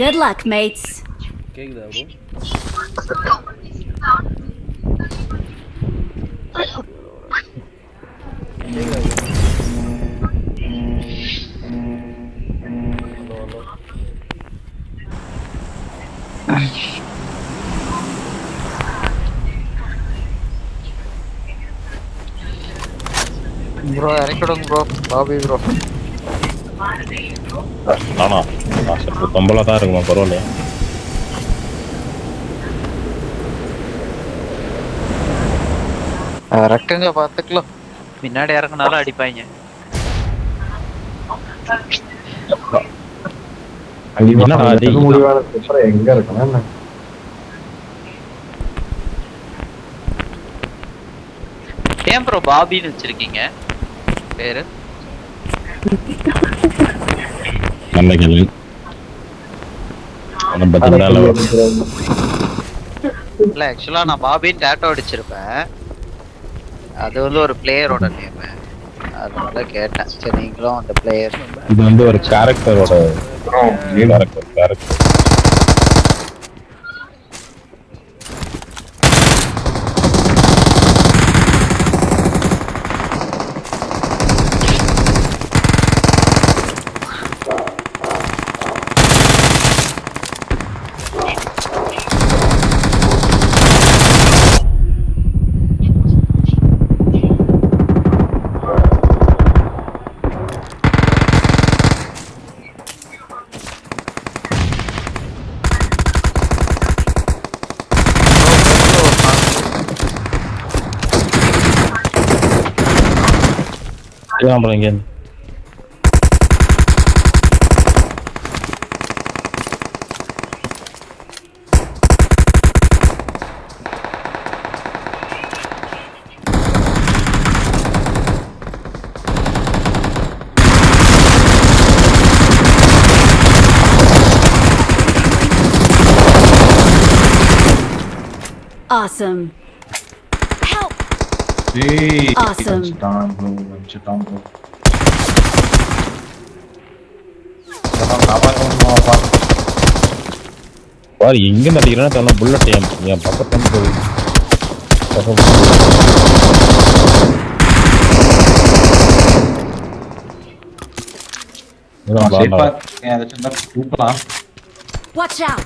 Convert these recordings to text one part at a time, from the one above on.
Good luck, mates. கேக்குதா bro? கேக்குதா bro? Hello hello. Bro இறக்கிடுங்க ப்ரோ. Bobby bro. நானா சரி தொம்பலா தான் இருக்குமா பரவாயில்லையா? இறக்குங்க பார்த்துக்கலாம். பின்னாடி இறக்குனாலும் அடிப்பாங்க. என்னடா டேய் எங்க இருக்கணும் ஏன் ப்ரோ பாபின்னு வச்சிருக்கீங்க பேரு? நல்ல கேள்வி. இல்ல ஆக்சுவலா நான் பாபின்னு டேட்டோ அடிச்சிருப்பேன். அது வந்து ஒரு பிளேயரோட நேம், அதனால கேட்டேன். சரி நீங்களும் அந்த பிளேயர். இது வந்து ஒரு கேரக்டரோட கேரக்டர். இங்க Awesome. Help! Awesome. பாரு எங்க நடிக்கிறேன்னு தெரியல. புல்லட் என் பக்கத்துல போய் Watch out.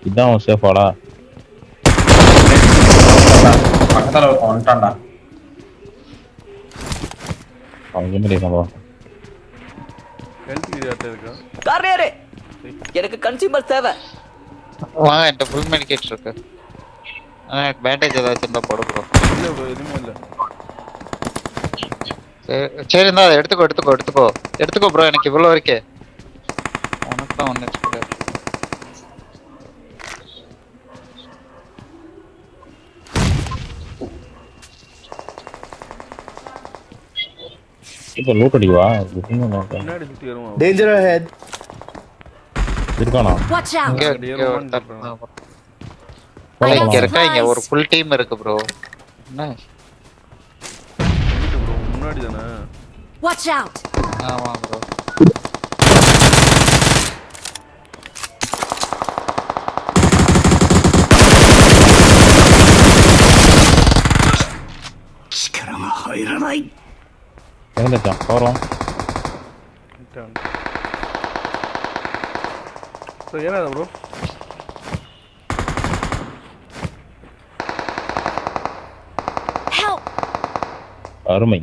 இதான் சேஃபாடா. பக்கத்துல வந்துட்டான்டா. அவங்க என்ன இருக்கா? ஹெல்த் கிரியாட்ட இருக்கா? காரரே எனக்கு கன்சியூமர் தேவை. வாங்க என்கிட்ட ஃபுல் மெடிக்கேட் இருக்கு. எனக்கு பேண்டேஜ் ஏதாச்சும் இருந்தா போட ப்ரோ. இல்ல ப்ரோ எதுவும் இல்ல. சரி இருந்தா அதை எடுத்துக்கோ ப்ரோ. எனக்கு இவ்வளோ இருக்கே. உனக்கு தான் ஒன்று வச்சுக்க. இப்ப லூட் அடிவா பின்னாடி சுத்தி வருவான். Danger ahead. இருக்கானா? Watch out. இங்க இருக்கா. இங்க ஒரு ஃபுல் டீம் இருக்கு ப்ரோ. என்ன ப்ரோ முன்னாடி தானே? Watch out. ஆமா ப்ரோ. எங்கச்சான் போறோம். ஸோ ஏன்னா ப்ரோ Help. அருமை.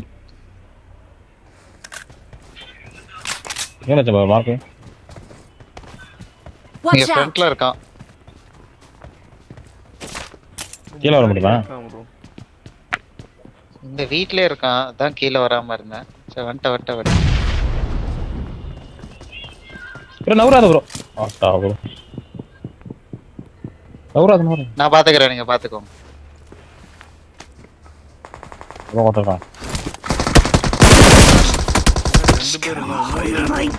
எங்கச்சான் மார்க்கு இங்க Watch out. ஃப்ரண்ட்ல இருக்கான். கீழே வர முடியுமா? இந்த வீட்லயே இருக்கான். அதான் கீழே வராம இருந்தேன். சரி வந்துட்ட. நவராத ப்ரோ. ஆட்டா ப்ரோ நவராத. நான் பாத்துக்கிறேன், நீங்க பாத்துக்கோங்க. ஓட்டலாம். ரெண்டு பேர் இருந்தாங்க.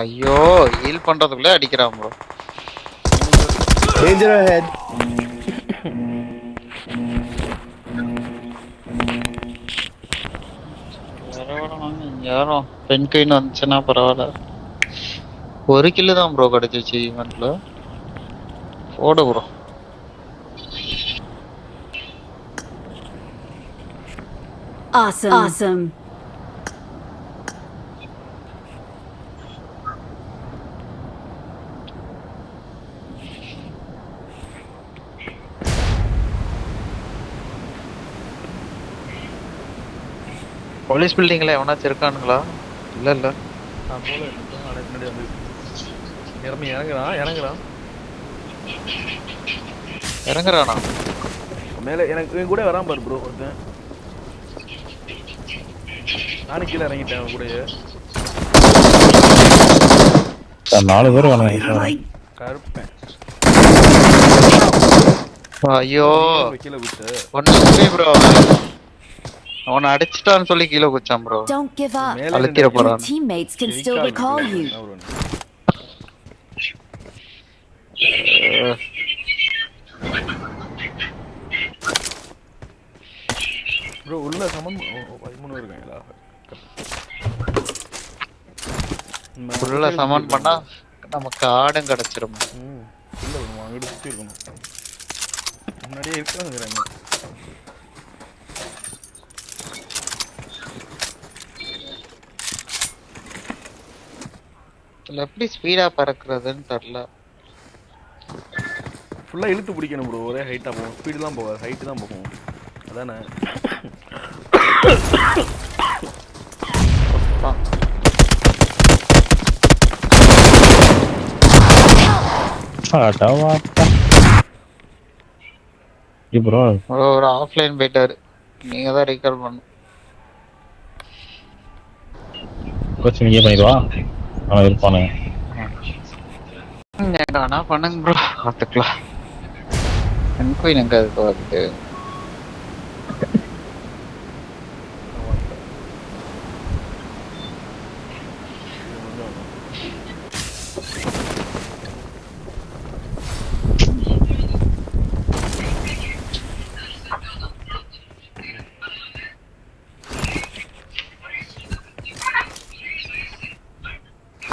ஐயோ ஹீல் பண்றதுக்குள்ளே அடிக்கிறான் ப்ரோ. Danger ahead. பரவாயில்ல யாரும் பெண் குயின் வந்துச்சுன்னா பரவாயில்ல. 1 கில்லு தான் ப்ரோ கிடைச்சிச்சு ஈவெண்ட்ல. போடு ப்ரோ. Awesome. போலீஸ் பில்டிங்ல எவனாச்சும் இருக்கானுங்களா? இல்ல இல்ல. நான் போல முன்னாடி வந்து இறங்குறான். இறங்குறானா? மேலே எனக்கு என் கூட வரான் பாரு ப்ரோ ஒருத்தன். நானும் கீழே இறங்கிட்டேன் அவன் கூடயே. 4 பேர் வேணும். கருப்பேன். ஐயோ கீழே விட்டு ஒன்னு ப்ரோ. அவனை அடிச்சிட்டான்னு சொல்லி கீழே குச்சான் ப்ரோ. Don't give up. அழுத்திர Your போறான். teammates can still recall you. Bro உள்ள சமன் 13 இருக்காங்களா? உள்ள சமன் பண்ணா நமக்கு ஆடும் கிடைச்சிரும். இல்ல ப்ரோ அங்கிட்டு சுத்தி இருக்கணும். முன்னாடியே இருக்காங்கறாங்க. இல்ல எப்படி ஸ்பீடா பறக்குறதுன்னு தெரியல. ஃபுல்லா இழுத்து பிடிக்கணும் ப்ரோ. ஒரே ஹைட்டா போகும். ஸ்பீடுலாம் போகாது. ஹைட் தான் போகும். அதானே? ப்ரோ ஒரு ஆஃப்லைன் போயிட்டாரு. நீங்க தான் ரீகால் பண்ணணும். கோச் நீங்க பண்ணிடுவா. அவன் இருப்பானுங்க. வேணா பண்ணுங்க ப்ரோ. பார்த்துக்கலாம். எனக்கு எனக்கு அது வருது.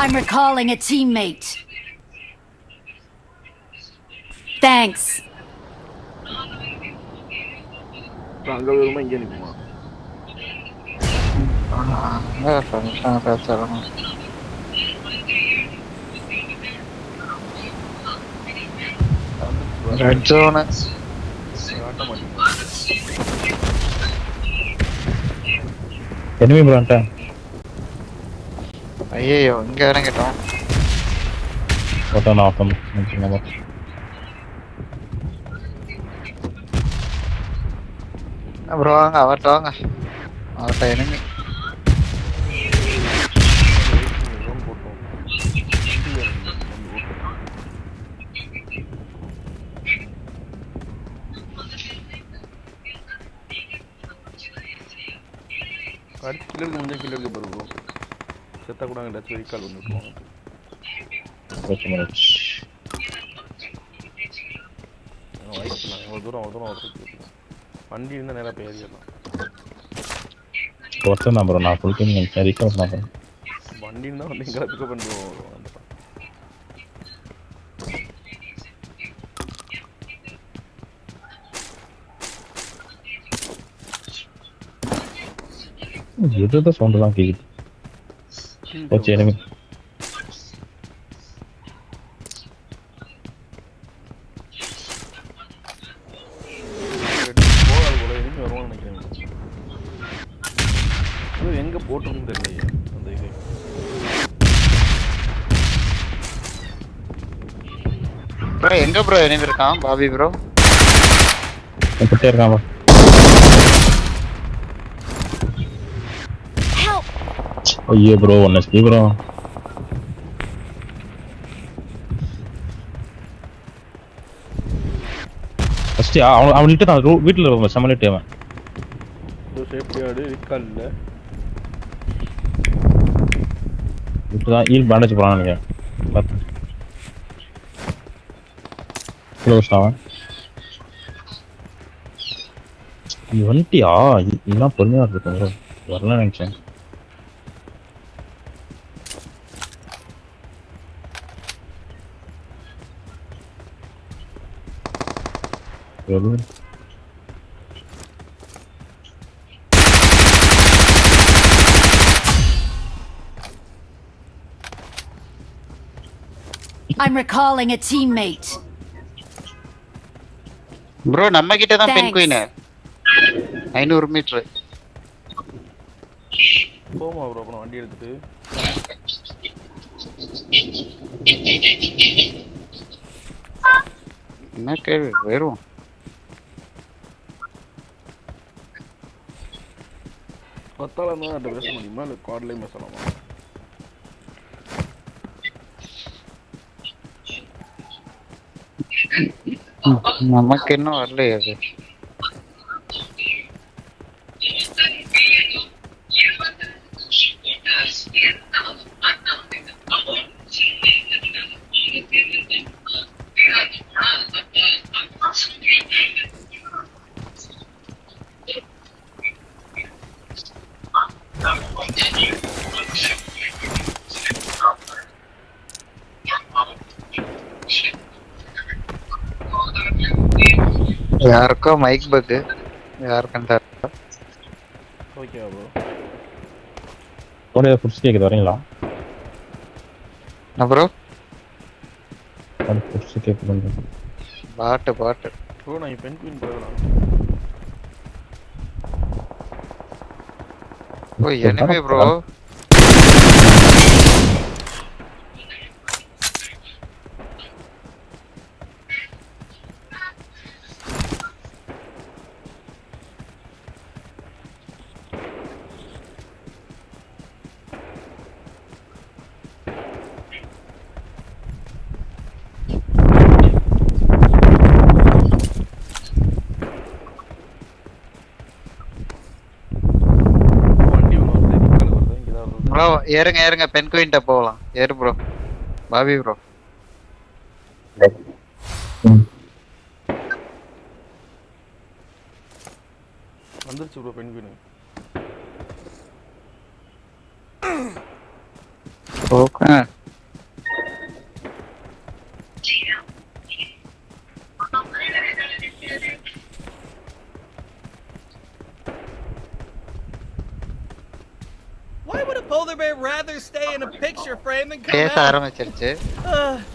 I'm recalling a teammate. Thanks. அங்க வருமா இங்கே நிக்குமா? பேசணும். ரெட் ஜோனு ஆட்ட மாட்டேங்குது. எனிமி ப்ரோன்ட்ட. ஐயோ இங்க இறங்கிட்டோம். ஓட்ட நாட்டம் நம்ம ப்ரோ வாங்க அவர்கிட்ட வாங்க. அவர்கிட்ட enemy. அடுத்து கில்லருக்கு முடிஞ்சா கில்லருக்கு பாரு ப்ரோ. செத்தா கூட அங்கே டச் வெரிக்கால் வந்து விட்டுருவாங்க. வாய்ப்பு இவ்வளோ தூரம் வரதுக்கு வண்டி இருந்தால் நேராக போய் ஏறிடலாம். ஒருத்தன் தான் ப்ரோ. நான் ஃபுல் டைம் ரீகால் பண்ணேன். வண்டி இருந்தால் வந்து எங்கே பிக்கப் பண்ணுவோம். எதுதான் சவுண்டு தான் கேக்குது. ஓகே எனிமி போகாது போல எதுவுமே வருவான்னு நினைக்கிறேன். எங்கே போட்டிருக்குன்னு தெரியலையே அந்த இது. ப்ரோ எங்க ப்ரோ enemy இருக்கான்? பாபி ப்ரோ கிட்டே இருக்கான். Help. ஐயோ ப்ரோ ஒன்னு ஸ்பீ ப்ரோ. ஃபர்ஸ்ட் அவன்கிட்ட தான் வீட்டில் சமலிட்டு அவன் சேஃப்டி ஆடு ரிக்கால் இல்லை. இப்போ தான் ஈல் பேண்டேஜ் போகிறான்னு நினைக்கிறேன். பார்த்து க்ளோஸ் அவன். இது வந்துட்டியா? இதெல்லாம் பொறுமையாக இருக்கும் ப்ரோ. வரலாம் நினச்சேன். I'm recalling a teammate. Bro நம்ம கிட்ட தான் பென் Thanks. Queen 500 metre. போமா ப்ரோ அப்புறம் வண்டி எடுத்துட்டு என்ன கேள்வி வெறும் பத்தால தான் பேச முடியுமா இல்லை கார்ட்லேயும் பேசலாமா? நமக்கு இன்னும் வரலையே அது. யாருக்கோ மைக் பக் யாருக்கும் தெரியல. ஓகேவா ப்ரோ? உடனே புடிச்சு கேக்குது வரீங்களா? என்ன ப்ரோ? அது புடிச்சு கேக்குது. பாட்டு ப்ரோ நான் பென் குயின் போகலாம். ஓ எனிமே ப்ரோ. ப்ரோ ஏறுங்க பென் குயின்ட்ட போகலாம். ஏறு ப்ரோ. Bobby bro. வந்துருச்சு ப்ரோ பென் குயின். Okay. Why would a polar bear rather stay in a picture frame than come பேச out? ஆரம்பிச்சிருச்சு.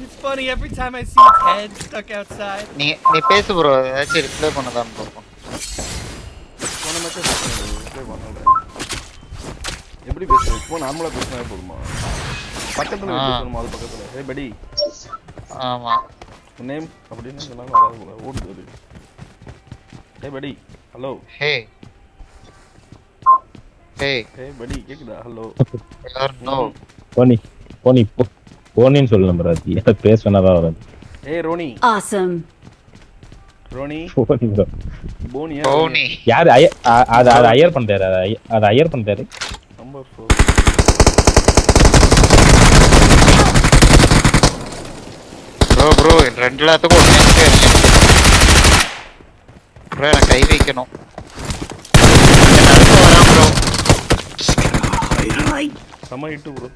It's funny every time I see its head stuck outside. நீ பேசு ப்ரோ. ஏதாச்சும் ரிப்ளை பண்ணதான் பார்ப்போம். போன மட்டும் பேசுறேன். எப்படி பேசுறேன்? இப்போ நார்மலா பேசினா போதுமா? பக்கத்துல பேசணுமா? அது பக்கத்துல. ஹே படி. ஆமா. நேம் அப்படின்னு சொன்னாலும் வராது. ஓடுது. ஹே படி. ஹலோ. ஹே படி கேக்குதா? ஹலோ. நோ. போனின்னு சொல்லு நம்பர். அது பேச சொன்னாதான் வராது. ஏய் Ronnie. Awesome. Ronnie. Bonnie bro. Bonnie. யாரு அது ஐயர் பண்றாரு. அது ஐயர் பண்றாரு. நம்பர் 4. ப்ரோ ரெண்டு எல்லாத்துக்கும் ஒண்ணே ப்ரோ நான் கை வைக்கணும். சம hit bro.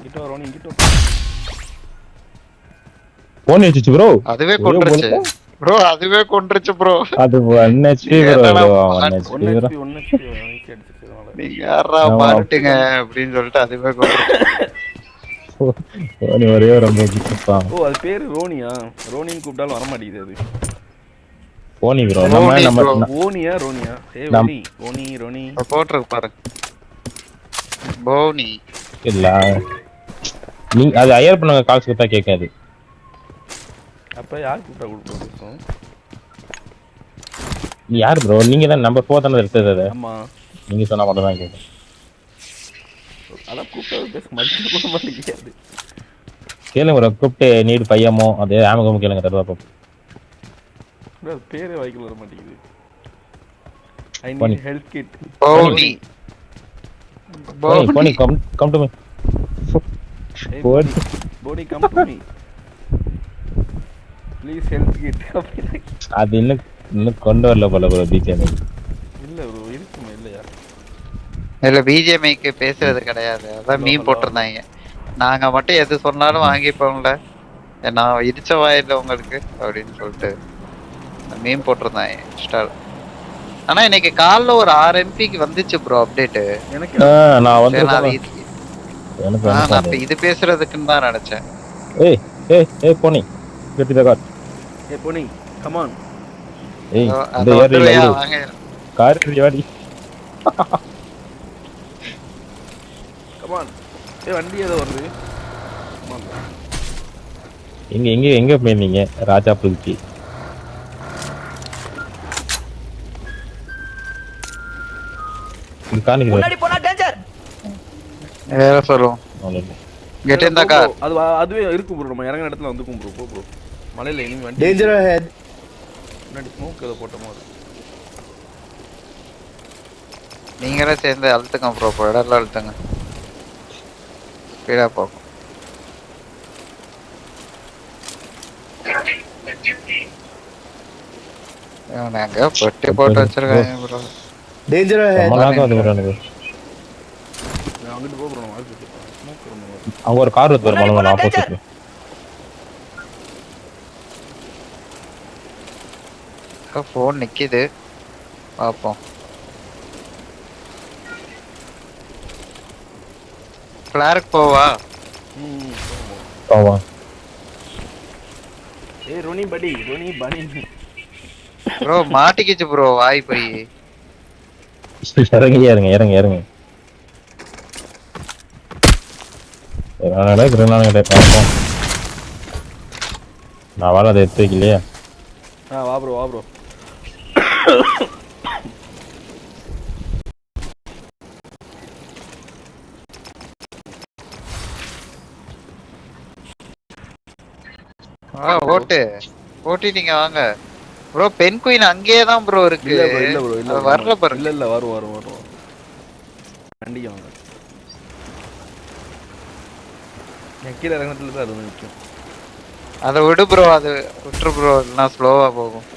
Hit Ronnie hit. Phone வச்சிச்சு ப்ரோ. அதுவே கொன்றுச்சு ப்ரோ. ப்ரோ. அது 1 HP ப்ரோ. 1 HP. நீங்க யாரா பாருட்டுங்க அப்படின்னு சொல்லிட்டு அதுவே கொன்றுச்சு. போனி ஒரே ரொம்ப கிட்டப்பா. ஓ அது பேரு ரோனியா? ரோனின்னு கூப்பிட்டாலும் வர மாட்டேங்குது அது. போனி ப்ரோ. நம்ம போனியா ரோனியா? ஏய் ரோனி. போட்ருக்கு பாருங்க. போனி இல்ல. நீ அது ஐயர் பண்ணுங்க கால்ஸ் கொடுத்தா கேட்காது. அப்ப யார் கூப்பிட்டா கொடுப்போம்? நீ யார் ப்ரோ? நீங்க தான் நம்பர் 4 தான எடுத்தது. ஆமா. நீங்க சொன்னா மட்டும் தான் கேட்கும். அத கூப்பிட்டா பேச மாட்டேங்குது. கேளுங்க ப்ரோ. கூப்பிட்டு நீட் பையமோ அதே ஆமகம் கேளுங்க தருவா பாப்போம். ப்ரோ பேரே வாய்க்குள்ள வர மாட்டேங்குது. I need health kit. Bonnie come to me. Body come to me. Please help kit. அது இன்னும் கொண்டு வரல போல ப்ரோ. பிஜேஎம் இல்ல ப்ரோ இருக்குமே இல்லையா? இல்ல பிஜேஎம்க்கு பேசுறது கிடையாது. அதான் மீம் போட்டுருந்தாங்க. நாங்க மட்டும் எது சொன்னாலும் வாங்கிப்போம்ல. நான் இடிச்ச வாயில்ல உங்களுக்கு அப்படின்னு சொல்லிட்டு மீம் போட்டிருந்தான் இன்ஸ்டா. ஆனா இன்னைக்கு காலைல ஒரு 6 MPக்கு வந்துச்சு ப்ரோ அப்டேட். எனக்கு நான் வந்து எனக்கு நான் இப்ப இது பேசுறதுக்குன்னு தான் நினைச்சேன். ஏய் ஏய் ஏய் போனி கெட் தி கார். ஏய் போனி கம் ஆன். ஏய் அந்த இந்த ஏரியா வந்துருவியா? வாங்க. கார் ஏறி கம் ஆன். ஏய் வண்டி ஏதோ வருது. Come on. எங்க போயிருந்தீங்க ராஜா புல்கி? இது காணிக்கு முன்னாடி போனா டேஞ்சர். வேற சொல்லுவோம். Get in the car. அதுவே இருக்கும் ப்ரோ. நம்ம இறங்குற இடத்துல வந்துக்கும் ப்ரோ. போ ப்ரோ. மலையில இனி வண்டி டேஞ்சர் அஹெட். முன்னாடி ஸ்மோக் ஏதோ போட்ட மாதிரி. நீங்களே சேர்ந்து அழுத்துங்க ப்ரோ. இடத்துல அழுத்துங்க. ஸ்பீடா போகும். நாங்க பொட்டி போட்டு வச்சிருக்காங்க ப்ரோ. Danger ahead. மலாக வந்து ப்ரோ எனக்கு. நான் அங்கிட்டு போ ப்ரோ. நான் மார்க் வச்சிருக்கேன். ஸ்மோக் பண்ணுங்க. அங்க ஒரு கார் வந்து மலாக ஆப்போசிட்ல. ஃபோன் நிக்குது. பாப்போம். ஃபிளார்க்கு போவா? போவா. ஏய் ரோனி படி. ப்ரோ மாட்டிக்கிச்சு ப்ரோ வாய் போய். இறங்க. கிரனாட பார்ப்போம். நான் வாழ அதை எடுத்து வைக்கலையா? வா ப்ரோ. ஓட்டிட்டீங்க வாங்க ப்ரோ. பென் குயின் அங்கேயே தான் ப்ரோ இருக்கு. இல்ல ப்ரோ. வரல பாருங்க. இல்ல வரும். வண்டிக்கு வாங்க. நான் கீழே இறங்கினதுல தான் அது வந்து நிற்கும். அதை விடு ப்ரோ. அது விட்டுரு ப்ரோ. இல்லைன்னா ஸ்லோவா போகும்.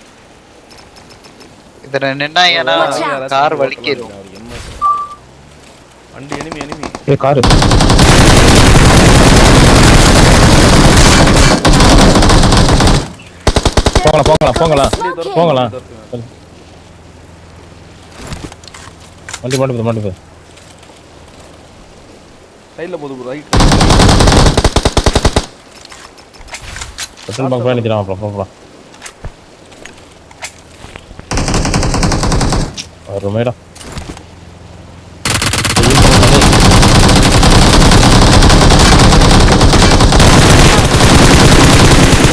இதுல நின்னா ஏன்னா கார் வலிக்கிடும். வண்டி எனிமி. ஏய் கார். போங்கலாம். வண்டி மாட்டு. சைடுல போது ப்ரோ. ரைட். பெட்ரோல் பங்க் போய் நிக்கலாம். போலாம். ஒரு மேடம்.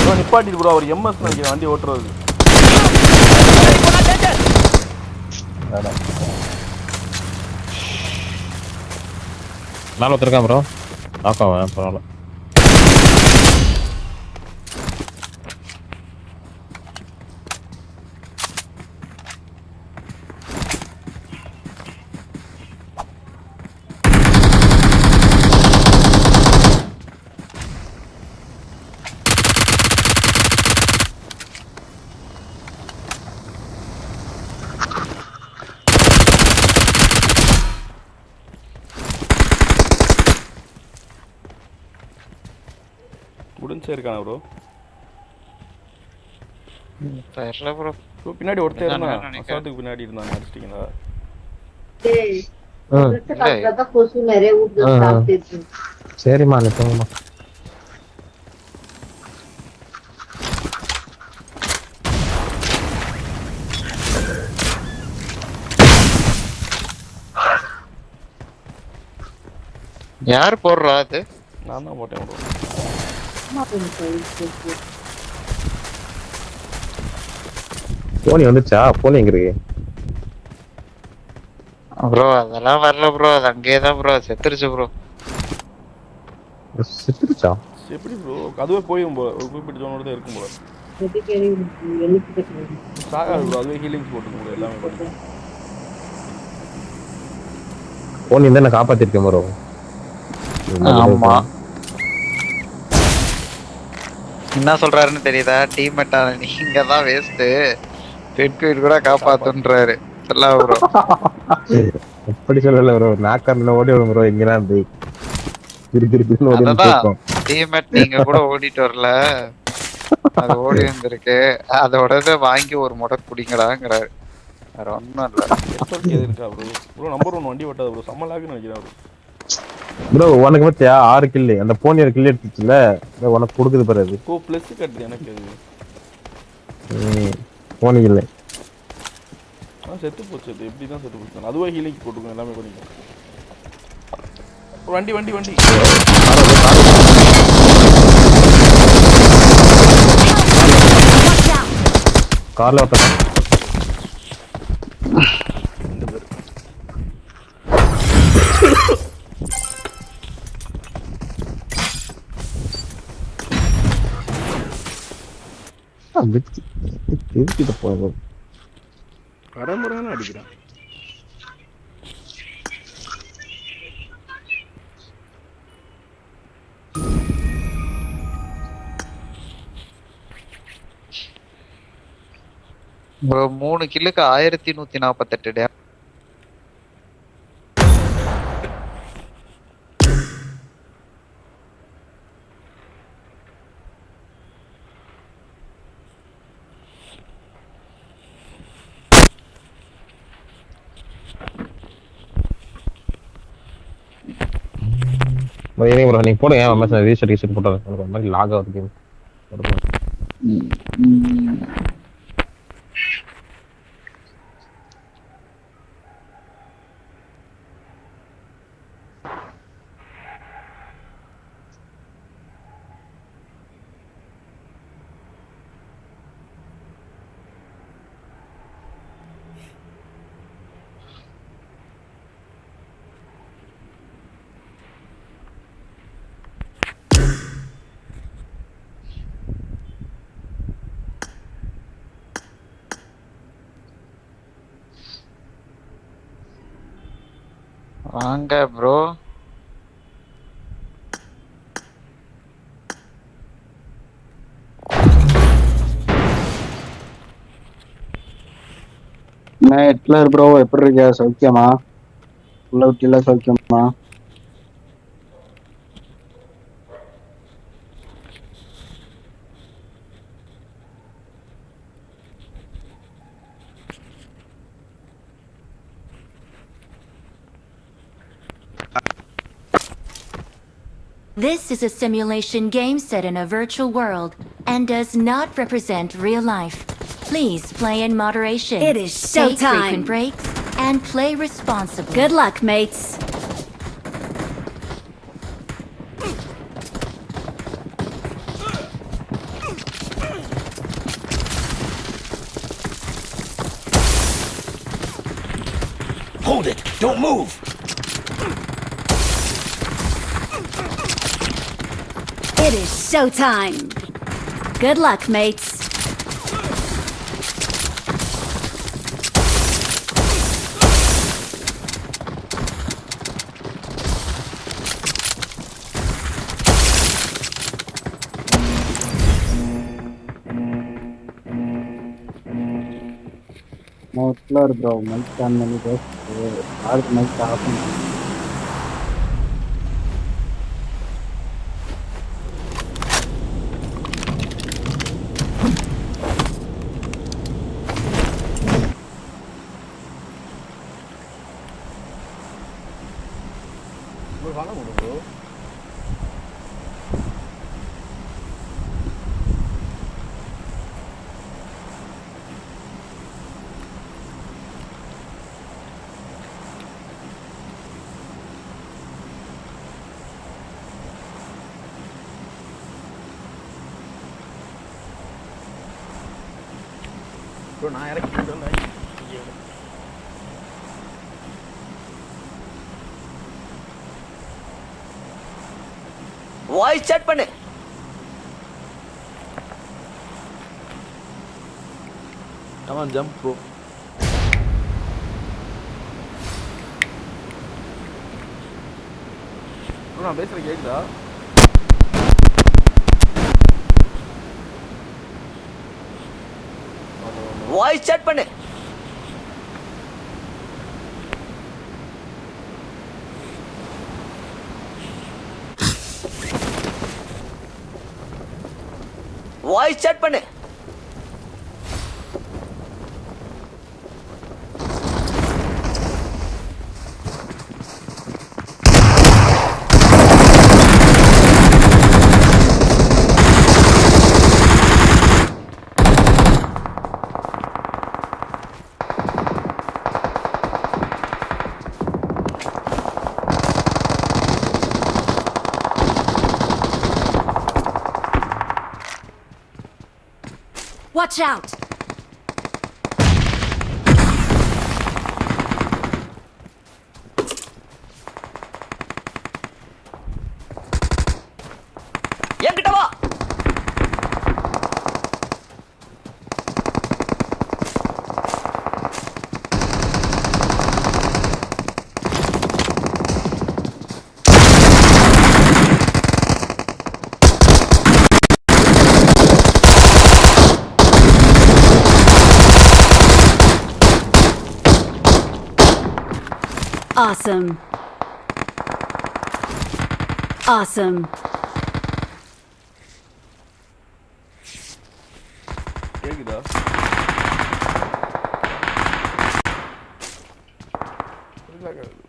ப்ரோ நிப்பாட்டி ப்ரோ. அவர் எம்எஸ் நினைக்கிறேன் வண்டி ஓட்டுறது. நாலு ஒருத்தருக்கான் ப்ரோ. நாக்காவேன் பரவாயில்ல. முடிஞ்சே இருக்கானா ப்ரோ? தெரியல ப்ரோ. பின்னாடி ஒருத்தர் இருந்தான். அசாத்துக்கு பின்னாடி இருந்தாங்க. அடிச்சிட்டீங்களா? சரிம்மா போங்கம்மா. யார் போடுறா அது? நான் தான் போட்டேன் ப்ரோ. போனி வந்துச்சா? போனி எங்க இருக்கு ப்ரோ? அதெல்லாம் வரல ப்ரோ. அது அங்கேயே தான் ப்ரோ. செத்துருச்சு ப்ரோ. செத்துருச்சா? எப்படி ப்ரோ? அதுவே போயும் ப்ரோ. ஒரு குறிப்பிட்ட ஜோனோட தான் இருக்கும் ப்ரோ. சாகாது ப்ரோ. அதுவே ஹீலிங்ஸ் போட்டுக்கும் ப்ரோ. எல்லாமே போட்டுக்கும். போனி இருந்தா நான் காப்பாத்திருக்கேன் ப்ரோ. ஆமா. என்ன சொல்றாருன்னு தெரியுதா? டீம்மேட்டா நீங்க தான் வேஸ்ட். பெட்குயின் கூட காப்பாத்துன்றாரு. சொல்லலாம் ப்ரோ. எப்படி சொல்லல ப்ரோ. நாக்கர்ல ஓடி வரும் ப்ரோ. எங்கனா இருந்து திருப்பி ஓடி அதான் டீம்மேட் நீங்க கூட ஓடிட்டு வரல. அது ஓடி வந்திருக்கு. அதோட வாங்கி ஒரு முறை குடிங்கடாங்கிறாரு. வேற ஒன்றும் இல்லை. எஸ்எல்கே எது இருக்கா ப்ரோ? ப்ரோ நம்பர் 1 வண்டி ஓட்டாது ப்ரோ. செம்ம லாக்னு நினைக்கிறேன் ப்ரோ. ப்ரோ உனக்கு பத்தியா 6 கில்லு அந்த போனியர் கில் எடுத்துச்சுல உனக்கு கொடுக்குது பாரு அது. கோ ப்ளஸ் கட்டுது எனக்கு அது. போனி இல்லை செத்து போச்சு. அது எப்படி தான் செத்து போச்சு. அதுவே ஹீலிங் போட்டுக்கோங்க எல்லாமே பண்ணிக்கோ. வண்டி வண்டி வண்டி கார்ல ஒருத்தன் போகும் கடமுறைன்னு அடிக்கிறான். Bro 3 கில்லுக்கு 1148 dam. ப்ரோ நீங்க போடுங்க மெசேஜ் ரீசெட் போட்டாரு எனக்கு ஒரு மாதிரி லாக் ஆகுது கேம். வாங்க ப்ரோ. ஹிட்லர் ப்ரோ எப்படி இருக்க? சௌக்கியமா? உள்ள விட்டில சௌக்கியமா? This is a simulation game set in a virtual world and does not represent real life. Please play in moderation. It is Take showtime. frequent breaks and play responsibly. Good luck, mates. Hold it! Don't move! It is showtime. Good luck, mates. Hitler bro mic on பண்ணி பேசு. யாருக்கு mic of பண்ணி வாங்க bro. Bro நான் இறக்கிட்டேன். Voice chat பண்ணு. Come on, jump bro. Bro நான் பேசுறது கேக்குதா? வாய்ஸ் chat பண்ணு. வாய்ஸ் சாட் பண்ணு. Watch out! என்கிட்ட வா. Awesome. Awesome. கேக்குதா? இல்ல கேக்குது.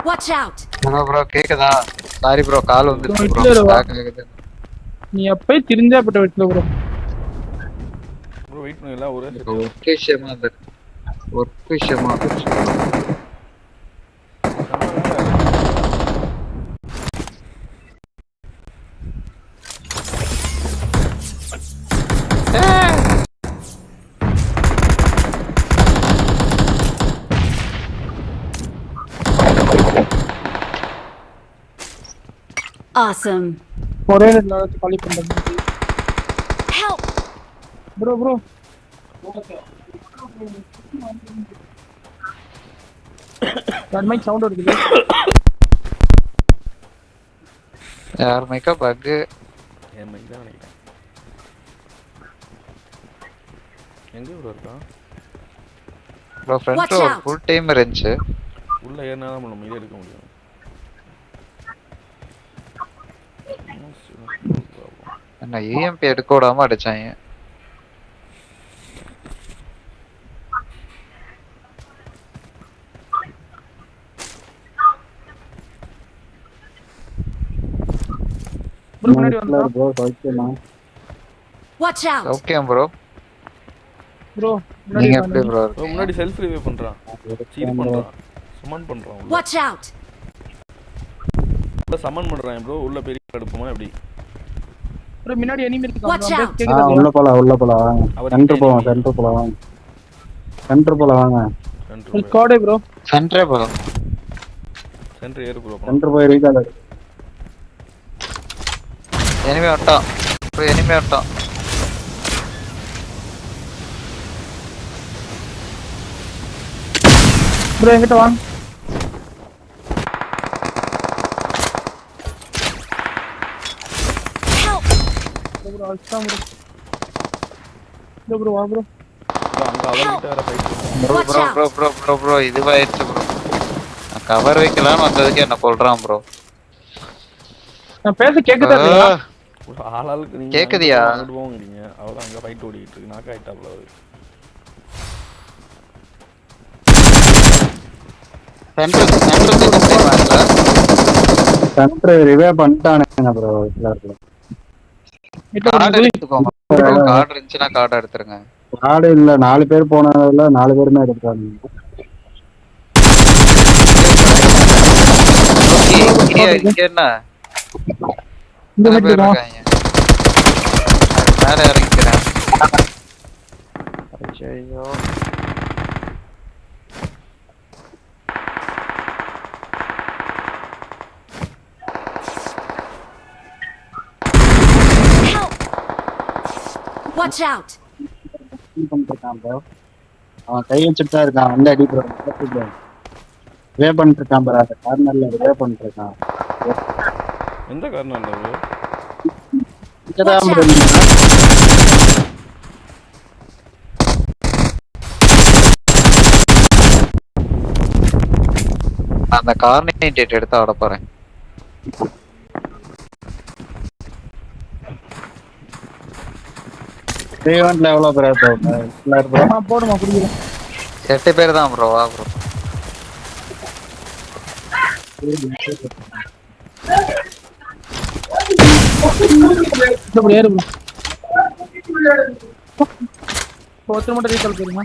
Watch out! ப்ரோ கேக்குதா? சாரி ப்ரோ, கால் வந்துருச்சு ப்ரோ. கேக்குது. நீ எப்பயும் திரிஞ்சா பட்ட வெட்டல ப்ரோ. ப்ரோ வெயிட் பண்ணுங்க, ஒரே ஒர்க் விஷயமா வந்துருச்சு. Awesome. ஒரே நேரத்துல வச்சு காலி பண்றேன். Help! Bro. That mic sound வருது. யார் மைக்கா பக்? என் மைக் தான் நினைக்கிறேன். எங்க ப்ரோ இருக்கான்? ப்ரோ ஃப்ரண்ட்ல ஒரு ஃபுல் டைம் இருந்துச்சு. உள்ள ஏறினா தான் நம்ம மீதி எடுக்க முடியும். என்ன EMP எடுக்க விடாம அடிச்சாங்க. ப்ரோ முன்னாடி வந்தா ப்ரோ ஓகேமா. Watch out! Okay bro. Bro நீங்க எப்படி ப்ரோ? முன்னாடி செல்ஃப் ரிவ்யூ பண்றான். சீட் பண்றான். சமன் பண்றான். Watch out! உள்ள சமன் பண்றான் ப்ரோ. உள்ள பெரிய அடுப்புமா எப்படி? ப்ரோ முன்னாடி எனிமி இருக்காங்க. Watch out! உள்ள போலாம். சென்டர் போலாம். சென்டர் வாங்க. ஸ்குவாடே ப்ரோ. சென்டரே ப்ரோ. சென்டர் ஏறு ப்ரோ. சென்டர் போய் ரீகால். எனிமி வரட்டும். ப்ரோ எங்கிட்ட வா. ப்ரோ அல்ஸ்டா ப்ரோ வா ப்ரோ. அங்க அவர்கிட்ட வர ஃபைட். ப்ரோ இதுவாயிடுச்சு ப்ரோ. நான் கவர் வைக்கலாம்னு வந்ததுக்கு என்ன கொல்றான் ப்ரோ. நான் பேச கேக்குதா இல்லையா? ஒரு ஆளாளுக்கு நீங்க கேக்குதியா? அங்க போங்கறீங்க. அவள அங்க ஃபைட் ஓடிட்டு இருக்கு. நாக்க ஆயிட்டாப்ல அவரு. சென்டர் ரிவே பண்ணிட்டானுங்க ப்ரோ. கார்டு எடுத்துக்கோங்க. கார்டு இருந்துச்சுன்னா கார்டு எடுத்துருங்க. ஆடு இல்ல 4 பேர் போனதுல 4 பேருமே எடுத்தாங்க. இங்க என்ன இந்த நிறைய பேர் வீட்டுக்கு இருக்காங்க. மேல இறங்கிக்கிறேன். ஐயோ Help! Watch out! பண்ணிருக்கான் ப்ரோ. அவன் கை வச்சுட்டு தான் இருக்கான். வந்து அடி ப்ரோ. வே பண்ணிட்டு இருக்கான் ப்ரோ. அந்த கார்னர்ல வே பண்ணிட்டு இருக்கான். எந்த காரணம் இல்லை இங்கதான் Watch bro out. நீங்க. அந்த கார்னேட் எடுத்து ஆட போறேன். ரேவன்ட்ல எவ்வளவு ப்ரோ ப்ரோ? போடுமா குடிக்கிறேன். 8 பேர் தான் ப்ரோ. வா ப்ரோ. இப்படி ஏறு ப்ரோ. ஒருத்தர் மட்டும் ரீகால் போடுமா?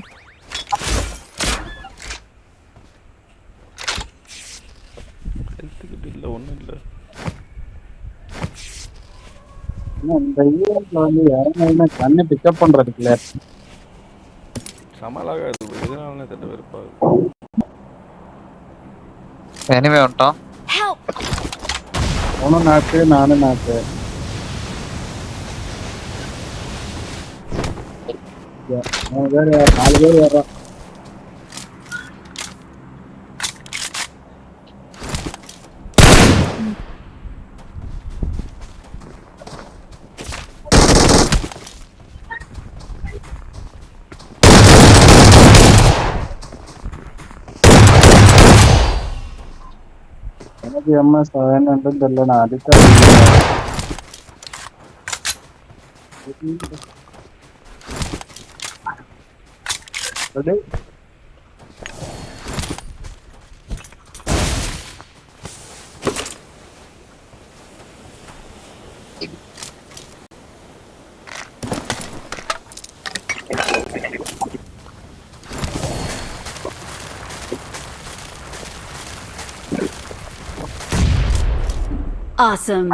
ஹெல்த்துக்கிட்ட இல்லை ஒன்றும் இல்லை. இந்த ஈவெண்ட்ல வந்து யாருமே கண்ணை பிக்கப் பண்றதுக்கு இல்ல. சமாளாகாது எதனாலே தட்ட வெறுப்பாது. எனிமே வந்துட்டான். Help! அவனும் நாக்கு நானும் நாக்கு. 3 பேர் 4 பேர் வர்றோம். எனக்கு எம்எஸ் வேணுன்றது தெரியல. நான் அடிச்சா Awesome.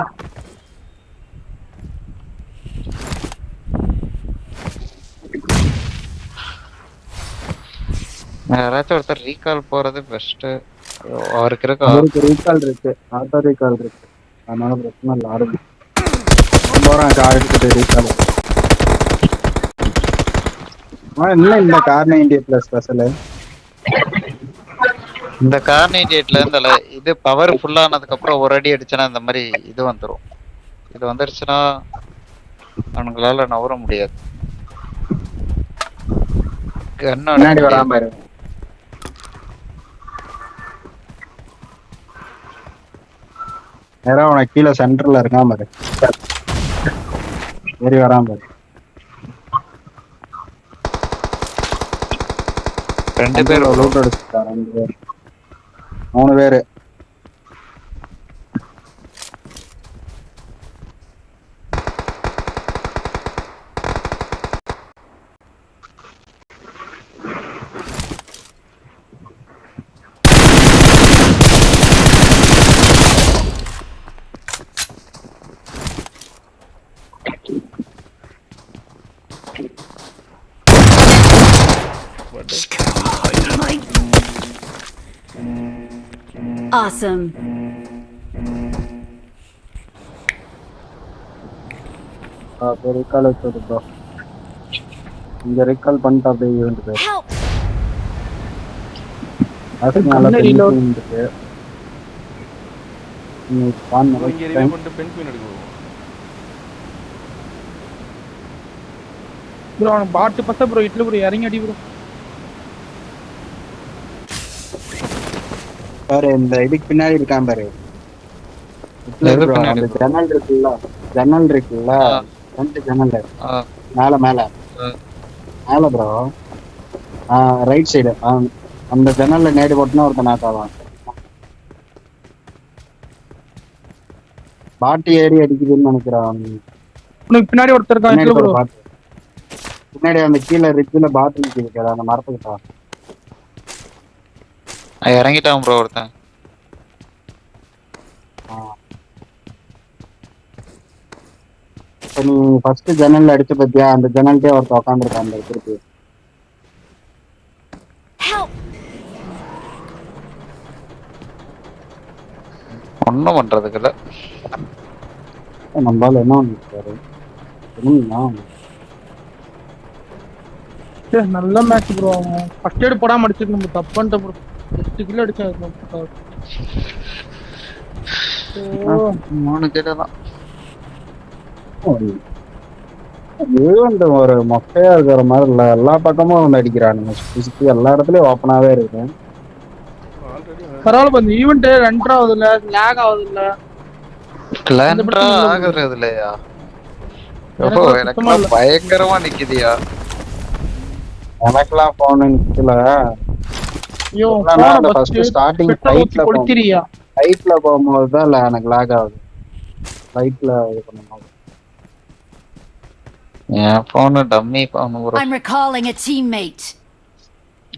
யாராச்சும் ஒருத்தர் ரீகால் போறது பெஸ்ட். அவருக்கு இருக்கா? அவருக்கு ரீகால் இருக்கு. ஆட்டோ ரீகால் இருக்கு. அதனால பிரச்சனை இல்லை. ஆடுங்க போறான் கார் எடுத்துட்டு ரீகால். இல்ல இந்த கார் 98 ஸ்பெஷல். இந்த கார்னேஜேட்ல இந்த இது பவர் ஃபுல் ஆனதுக்கு அப்புறம் ஒரு அடி அடிச்சனா இந்த மாதிரி இது வந்துரும். இது வந்துருச்சுன்னா அவங்களால நவர முடியாது. முன்னாடி வராம பாரு. நேரா உனக்கு கீழே சென்டர்ல இருக்காம பாரு. ஏறி வராம பாரு. 2 பேர் லூட் எடுத்துட்டா. 2 பேர் 3 பேரு. Awesome. ரீகால் வச்சது ப்ரோ. இங்க ரீகால் பண்ணிட்டு அப்படியே ஈவெண்ட் போய் Help! அதுக்கு நல்லா இருக்கு. நீ பான் இங்கே ரிவைவ் பண்ணிட்டு பென் குயின் எடுக்க போவோம். ப்ரோ அவன் பாட்டு பத்த ப்ரோ இட்ல ப்ரோ இறங்கி அடி ப்ரோ. பாரு இந்த இதுக்கு பின்னாடி இருக்கான் பாரு. அந்த ஜன்னல் இருக்குல்ல, ஜன்னல் இருக்குல்ல, ஃப்ரண்ட் ஜன்னல் மேல மேல மேல ப்ரோ. ரைட் சைடு அந்த ஜன்னல்ல நேடு போட்டுனா ஒருத்தன் நாக்காவான். பாட்டு ஏறி அடிக்குதுன்னு நினைக்கிறான். உனக்கு பின்னாடி ஒருத்தர் இருக்கான் ப்ரோ. பின்னாடி அந்த கீழே ரிட்ஜில் பாத்ரூம் இருக்காது அந்த மரத்துக்கிட்ட. இறங்கிட்டான் ப்ரோ ஒருத்தன். இப்போ நீ ஃபர்ஸ்ட் ஜன்னல்ல அடிச்ச பத்தியா, அந்த ஜன்னல்ட்டே ஒருத்தர் உட்காந்துருக்கான் அந்த திருப்பி. Help! ஒன்றும் பண்றதுக்கு இல்ல. நம்மளால என்ன பண்ணிருக்காரு என்னன்னா நல்ல மேட்ச் ப்ரோ. அவன் ஃபர்ஸ்ட் எய்ட் போடாம அடிச்சிட்டு நம்ம தப்புன்ட்ட ப்ரோ. 8 கிலோ அடிச்சான். 3 கிலோ தான். இந்த ஒரு மொக்கையா இருக்கிற மாதிரி இல்ல, எல்லா பக்கமும் வந்து அடிக்கிறானுங்க. சுத்தி சுத்தி எல்லா இடத்துலயும் ஓப்பனாவே இருக்கு. பரவாயில்ல, இந்த ஈவெண்ட் ரன் ஆகுது இல்ல, லேக் ஆகுது இல்ல. கிளான்ட்ரா ஆகுறது இல்லையா? ஓ எனக்கு பயங்கரமா நிக்குதியா. எனக்கெல்லாம் போன நிக்கல. ஐயோ ஃபர்ஸ்ட் ஸ்டார்டிங் ஹைட்ல போகும்போது தான் இல்ல எனக்கு லேக் ஆகுது. ஹைட்ல இது பண்ணும்போது என் phone dummy phone bro. I'm recalling a teammate.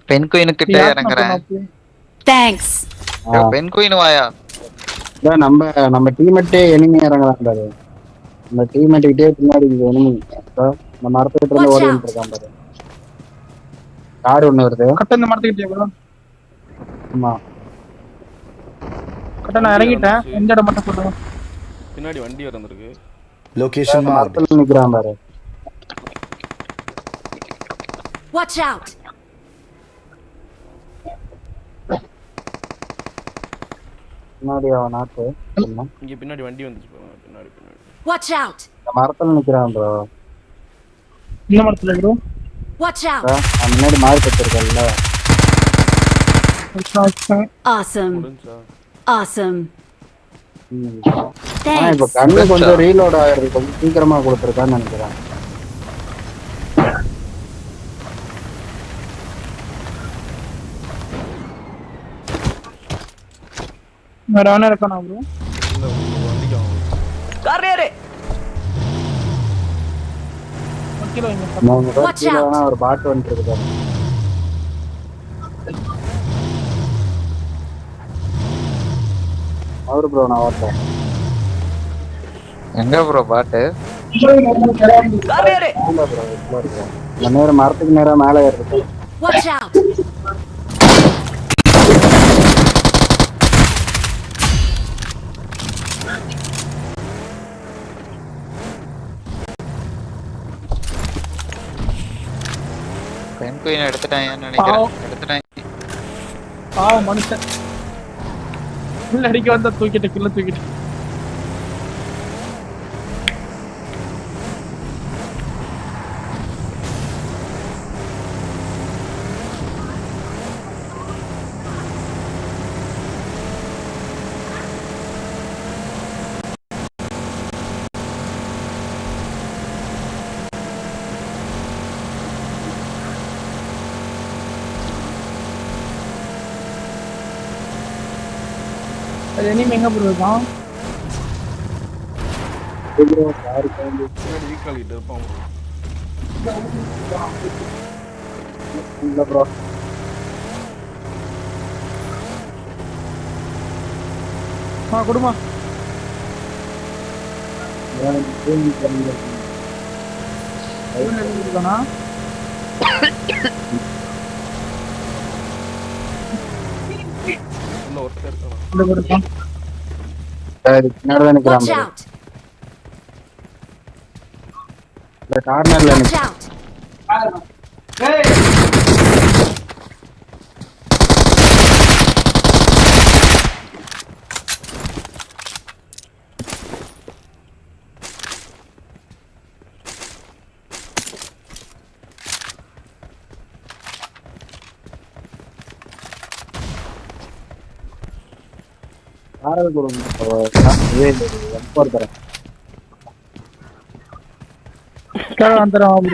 பென் குயின் கிட்ட இறங்குறேன். Thanks. பென் குயின் வாயா. நம்ம டீம்மேட்டே எனிமி இறங்குறான் பாரு. அந்த டீம்மேட் கிட்டே பின்னாடி எனிமி இந்த மரத்துக்கிட்ட இருந்து ஓடிட்டு இருக்கான் பாரு. கார் ஒண்ணு வருது. கட்ட இந்த மரத்துக்கிட்டே ப்ரோ. ஆமா கட்ட நான் இறங்கிட்டேன். இந்த இடம் மட்டும் சொல்லுங்க. பின்னாடி வண்டி வந்திருக்கு. லொகேஷன் மரத்துல நிக்கிறான் பாரு. Watch out. பின்னாடி அவன் நாட்டு இங்க பின்னாடி வண்டி வந்துச்சு பாருங்க. பின்னாடி பின்னாடி Watch out. இந்த மரத்துல நிக்கிறான் ப்ரோ. இந்த மரத்துல ப்ரோ. Watch out. முன்னாடி மார்க் வச்சிருக்கல்ல. Awesome. Awesome. இப்ப கண்ணு கொஞ்சம் ரீலோட் ஆகிறது கொஞ்சம் சீக்கிரமா கொடுத்துருக்கான்னு நினைக்கிறேன். வேற இருக்கானா ப்ரோ? காரேரே ஒரு பாட்டு வந்துட்டு இருக்கு. அவரு ப்ரோ நான் ஓட்டேன். எங்க ப்ரோ பாட்டு? காரேரே இல்ல ப்ரோ இப்ப இருக்கு. இந்த நேரம் மரத்துக்கு நேரா மேலே ஏறிருக்கு. Watch out. பென் குயின் எடுத்துட்டாங்கன்னு நினைக்கிறேன். எடுத்துட்டாங்க. பாவம் மனுஷன். உள்ள அடிக்க வந்தா தூக்கிட்டு கில்ல தூக்கிட்டு. எனிமே எங்க ப்ரோ இருக்கான்? பின்னாடி வீக்கால் கிட்ட இருப்பான் இல்ல ப்ரோ கொடுமா. இருக்கானா? உள்ள ஒருத்தர் இருக்கான். பின்னாடி நிக்கிறான் Watch பாரு. out. இந்த கார்னர்ல Watch out. காரல் கொடுங்க. எப்போ தரேன் வந்துடும்.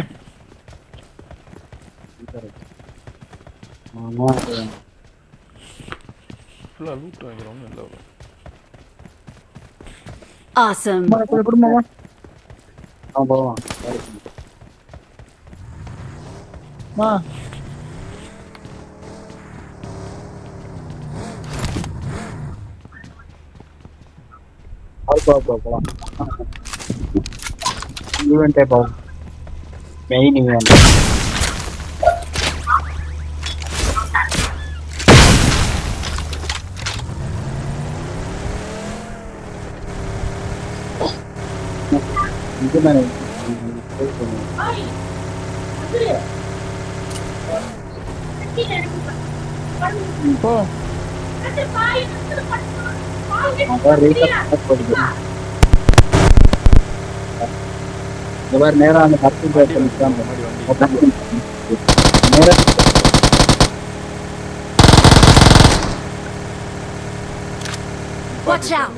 ஃபுல்லா லூட் வாங்குறோம். நல்ல Awesome. கொடுமாமா. போவான். மா போலாம் ஈவெண்ட்டே போகும் மெயின் ஈவெண்ட் இதுதானே போ நேரம் அந்த பத்து பேர் முன்னாடி வண்டி நேரம் Watch out!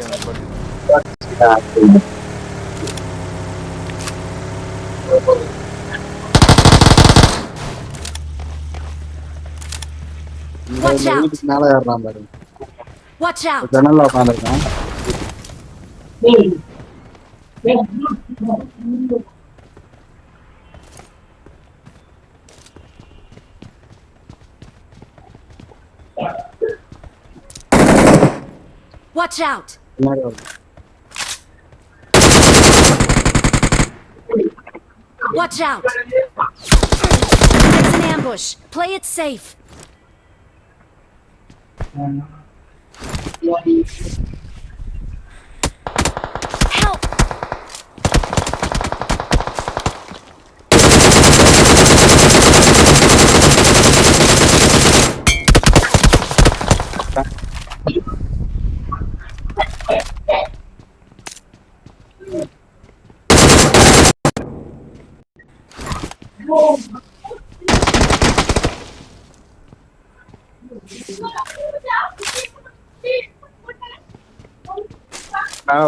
Watch out! வீட்டுக்கு மேல ஏறான் பாரு Watch out! ஜன்னல்ல உட்காந்துருக்கான் Watch out! பின்னாடி வருது. Watch out! It's an ambush. Play it safe. Help!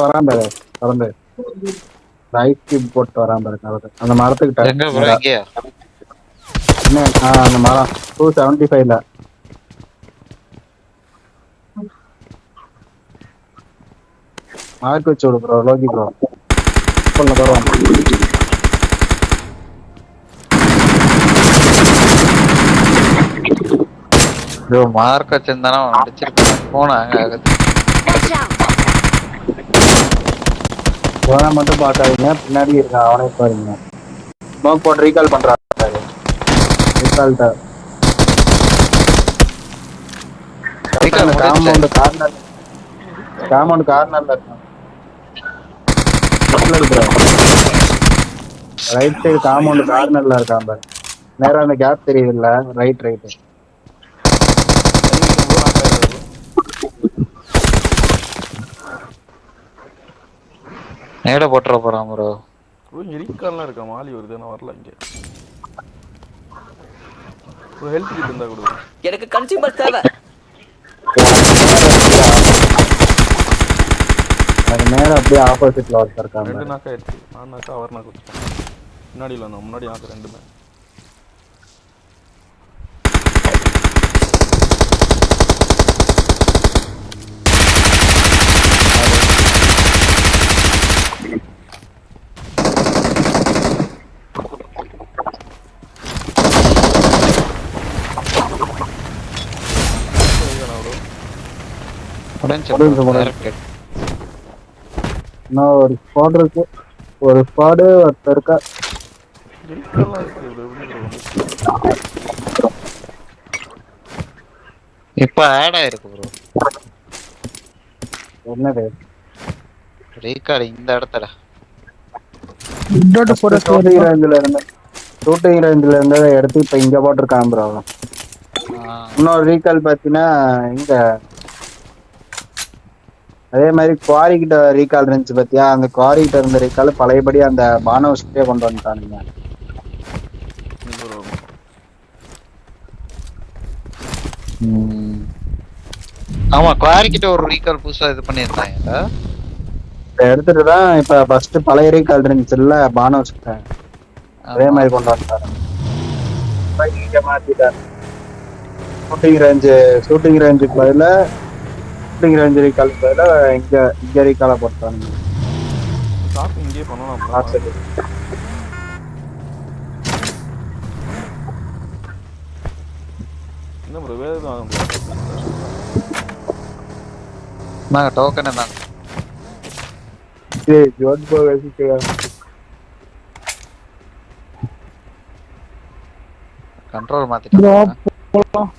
வரான் பாரு தொடர்ந்து ரைட் டியூப் போட்டு வரான் பாரு அந்த மரத்துக்கிட்ட எங்க ப்ரோ இங்கயா? என்ன அந்த மரம் 275ல மார்க் வச்சு விடு ப்ரோ லோகி ப்ரோ சொல்ல தருவான் ப்ரோ மார்க் வச்சிருந்தானா அவன் அடிச்சிருப்பான். போனா அங்க ஆகுது. Watch out! போனா மட்டும் பார்க்காதீங்க பின்னாடி இருக்கான் அவனே பாருங்க ஸ்மோக் போட்டு ரீகால் பண்றாரு ரீகால்ட்ட காம்பவுண்ட் கார்னர்ல இருக்கான் ரைட் சைடு காம்பவுண்ட் கார்னர்ல இருக்கான் பாரு நேரா அந்த கேப் தெரியுது இல்ல ரைட் நேட போட்டுற போறான் ப்ரோ. எரிக்காலாம் இருக்கா மாலி வருது நான் வரல இங்க ஒரு ஹெல்த் கிட் இருந்தா கொடுங்க எனக்கு கன்சியூமர் தேவை. நேரம் அப்படியே ஆப்போசிட்ல ஒருத்தர் இருக்காங்க ரெண்டு நாக்கா ஆயிடுச்சு நான் நாக்கா அவர் நாக்கு வச்சுட்டேன் முன்னாடி இல்லை நான் முன்னாடி நாக்கு ரெண்டுமே இன்னும் ஒரு ஸ்குவாட் இருக்கு ஒரு ஸ்குவாடு ஒருத்தர் இருக்கா எரிக்காலாம் இருக்கு எப்படி இப்ப ஆட் ஆயிருக்கு ப்ரோ. என்னது ரீகால் இந்த இடத்துல இன்னொரு போட ஷூட்டிங் ரேஞ்சில இருந்ததை எடுத்து இப்ப இங்க போட்டிருக்கான் ப்ரோ இன்னொரு ரீகால் பாத்தீங்கன்னா இங்க அதே மாதிரி குவாரி கிட்ட ரீகால் இருந்துச்சு பாத்தியா அந்த குவாரி கிட்ட இருந்த ரீகால் பழையபடி அந்த பானோஸ்டே கொண்டு வந்துட்டானுங்க ஆமா குவாரி கிட்ட ஒரு ரீகால் புதுசா இது பண்ணிருந்தாங்க எடுத்துட்டு தான் இப்ப ஃபர்ஸ்ட் பழைய ரீகால் இருந்துச்சுல்ல பானோஸ் கிட்ட அதே மாதிரி கொண்டு வந்துட்டாரு இங்க மாத்திட்டாரு ஷூட்டிங் ரேஞ்சுக்கு பதில ஷூட்டிங் ரேஞ்ச் ரீகால் பதில இங்க ரீகால போட்டானுங்க ஸ்டாப் இங்கே பண்ணலாம் என்ன ப்ரோ வேறு எதுவும் வாங்க முடியாது. நாங்க டோக்கன் தாங்க. ஏய் ஜோன் போ வச்சிக்கலாம். கண்ட்ரோல் ப்ரோ மாத்திட்டோம். போலாம்.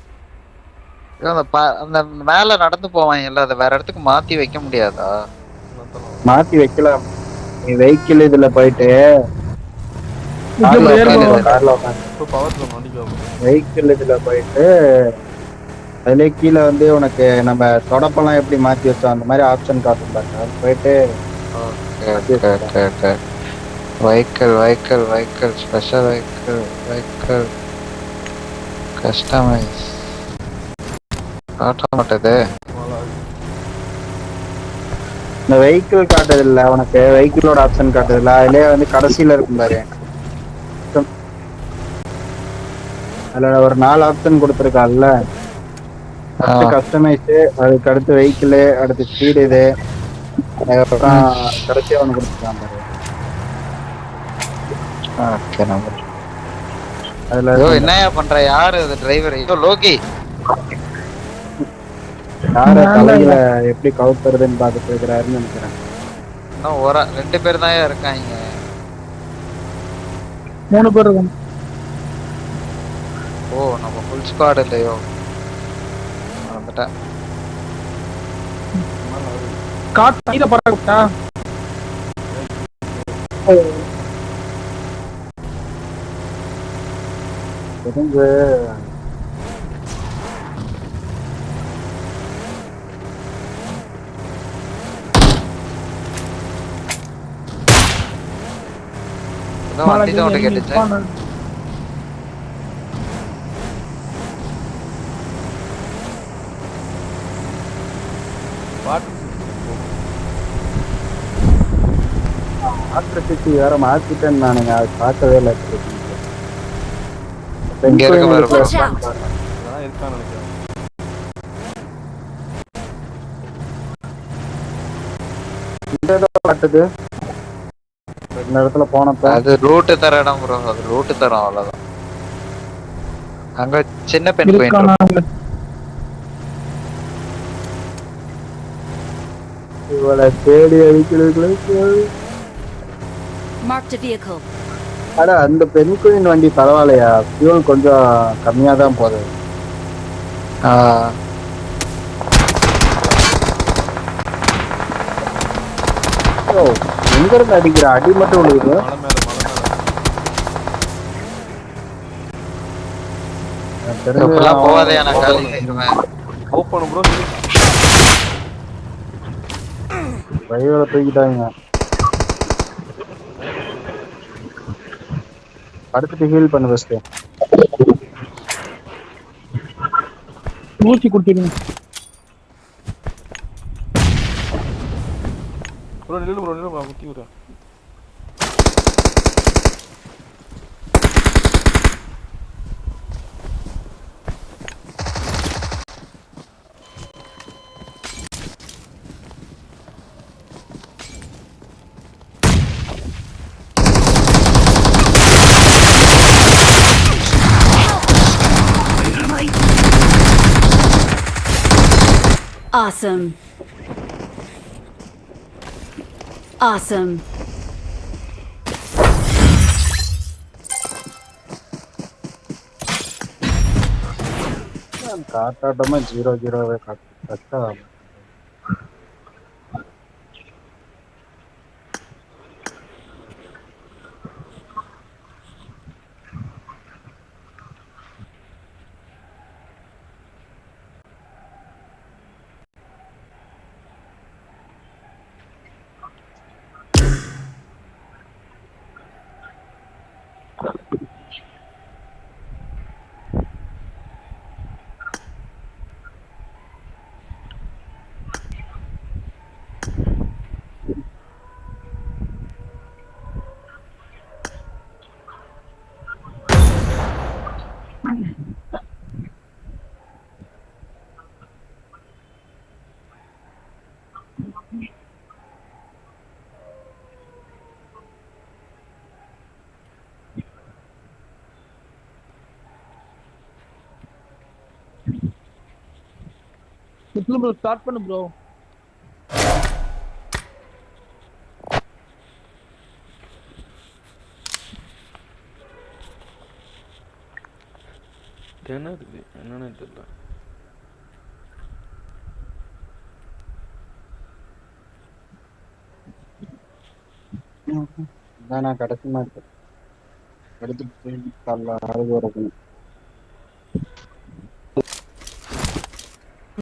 அந்த மேல நடந்து போவான் இல்ல, அதை வேற இடத்துக்கு மாத்தி வைக்க முடியாதா? மாத்தி வைக்கலாம். நீ வெஹிக்கிள் இதுல போயிட்டு இதுல ஏறு bro. கார்ல உட்காந்து இப்போ பவர் ஜோன் வண்டிக்கு வெஹிக்கிள் இதுல போயிட்டு அதுலயே கீழே வந்து உனக்கு நம்ம தொடப்பெல்லாம் எப்படி மாத்தி வச்சோம் அந்த மாதிரி ஆப்ஷன் காட்டும் பாருங்க. அது போயிட்டு வெஹிக்கிள் ஸ்பெஷல் வெஹிக்கிள் கஸ்டமைஸ் காட்ட மாட்டேது. இந்த வெஹிக்கிள் காட்டுறது இல்ல உனக்கு, வெஹிக்கிளோட ஆப்ஷன் காட்டுறது இல்ல, அதுலயே வந்து கடைசியில இருக்கும் பாரு. அதுல ஒரு 4 ஆப்ஷன் கொடுத்துருக்கான்ல. கஸ்டமைஸ், அதுக்கு அடுத்து வெஹிக்கிள், அடுத்து ஸ்பீடு, இது அதுக்கப்புறம் கடைசியா ஒன்று கொடுத்துருக்கான் பாரு. Okay number. அதுல ஐயோ என்னையா பண்ற? யாரு அது டிரைவர்? ஐயோ லோகி. யார தலையில எப்படி கவுத்துறதுன்னு பாத்துட்டு இருக்கிறாருன்னு நினைக்கிறேன். இன்னும் 2 பேர் தான் இருக்காங்க. 3 பேர் இருக்காங்க. ஓ நம்ம ஃபுல் ஸ்குவாட் இல்லையோ, வந்துட்டேன். காட்டு இத பறக்கட்டா. தெரிஞ்சு வண்டி தான் ஒன்று கேட்டுச்சு. ஆக்ரசிட்டி வேற மாத்திட்டேன்னு நானுங்க, அது பார்க்கவே இல்லை. இங்க இருக்க பாரு bro. அதான் இருக்கான்னு நினைக்கிறேன். இந்த இடம் காட்டுது இந்த இடத்துல போனப்ப. அது ரூட் தர இடம் ப்ரோ, அது ரூட் தரோம் அவ்வளவுதான். அங்க சின்ன பெண் கோயில் இவளை தேடி அடிக்கிறதுக்குள்ள. Marked a vehicle. அட அந்த பெண் குயின் வண்டி பரவாயில்லையா, ஃபியூல் கொஞ்சம் கம்மியா தான் போகுது. எங்க இருந்து அடிக்கிற அடி மட்டும் விழுகுது. போவாதே, நான் காலி ஆயிடுவேன். Open bro. டிரைவரை தூக்கிட்டாங்க. அடுத்துட்டு ஹீல் பண்ணு ஃபர்ஸ்ட். மூச்சு குட்டிடுங்க ப்ரோ. நில்லு ப்ரோ, நில்லு ப்ரோ, குத்தி விடுறேன். Awesome. Awesome. காட்டாட்டமா 0-0 கஷ்டம். ப்ரோ ஸ்டார்ட் பண்ணு ப்ரோ. திணறுது என்னன்னு தெரியல. இதான் நான் கடைசி மாதிரி எடுத்துட்டு போய் காலைல அழகு வரணும்.